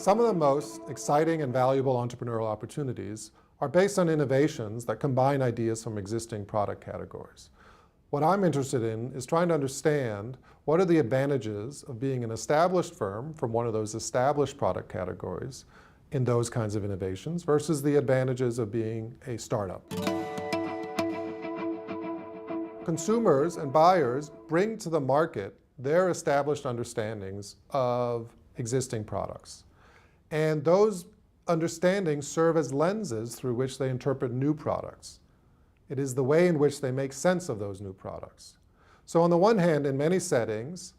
Some of the most exciting and valuable entrepreneurial opportunities are based on innovations that combine ideas from existing product categories. What I'm interested in is trying to understand what are the advantages of being an established firm from one of those established product categories in those kinds of innovations versus the advantages of being a startup. Consumers and buyers bring to the market their established understandings of existing products. And those understandings serve as lenses through which they interpret new products. It is the way in which they make sense of those new products. So on the one hand, in many settings,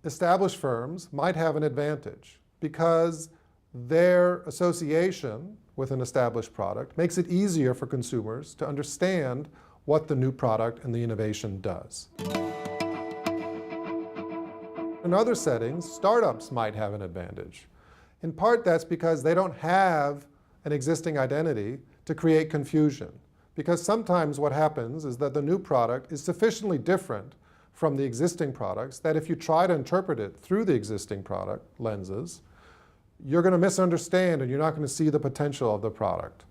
established firms might have an advantage because their association with an established product makes it easier for consumers to understand what the new product and the innovation does. In other settings, startups might have an advantage. In part, that's because they don't have an existing identity to create confusion. Because sometimes what happens is that the new product is sufficiently different from the existing products that if you try to interpret it through the existing product lenses, you're going to misunderstand and you're not going to see the potential of the product.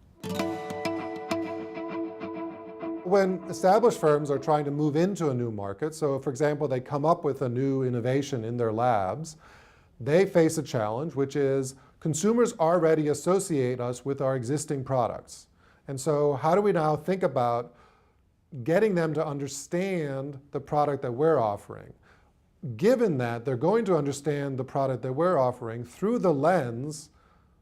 When established firms are trying to move into a new market, so for example, they come up with a new innovation in their labs, they face a challenge, which is consumers already associate us with our existing products. And so how do we now think about getting them to understand the product that we're offering? Given that they're going to understand the product that we're offering through the lens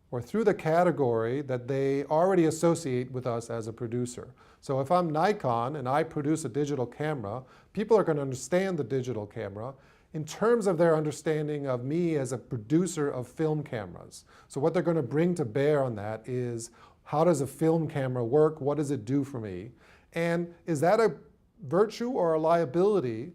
or through the category that they already associate with us as a producer. So if I'm Nikon and I produce a digital camera, people are going to understand the digital camera in terms of their understanding of me as a producer of film cameras. So what they're going to bring to bear on that is, how does a film camera work? What does it do for me? And is that a virtue or a liability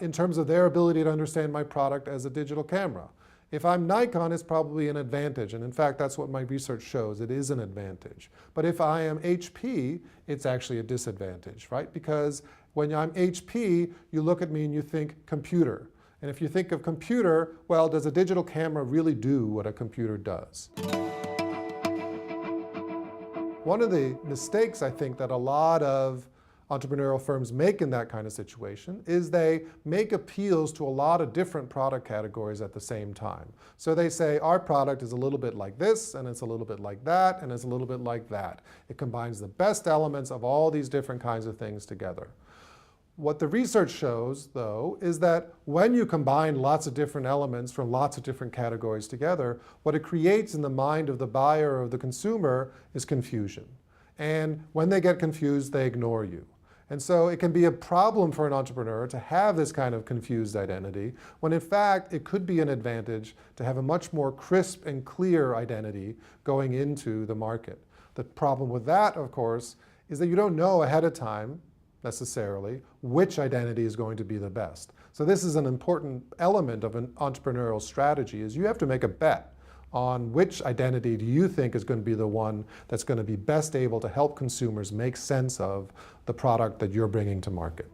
in terms of their ability to understand my product as a digital camera? If I'm Nikon, it's probably an advantage, and in fact, that's what my research shows. It is an advantage. But if I am HP, it's actually a disadvantage, right? Because when I'm HP, you look at me and you think computer. And if you think of computer, well, does a digital camera really do what a computer does? One of the mistakes I think that a lot of entrepreneurial firms make in that kind of situation is they make appeals to a lot of different product categories at the same time. So they say, our product is a little bit like this, and it's a little bit like that, and it's a little bit like that. It combines the best elements of all these different kinds of things together. What the research shows, though, is that when you combine lots of different elements from lots of different categories together, what it creates in the mind of the buyer or the consumer is confusion. And when they get confused, they ignore you. And so it can be a problem for an entrepreneur to have this kind of confused identity, when in fact it could be an advantage to have a much more crisp and clear identity going into the market. The problem with that, of course, is that you don't know ahead of time necessarily which identity is going to be the best. So this is an important element of an entrepreneurial strategy, is you have to make a bet on which identity do you think is going to be the one that's going to be best able to help consumers make sense of the product that you're bringing to market.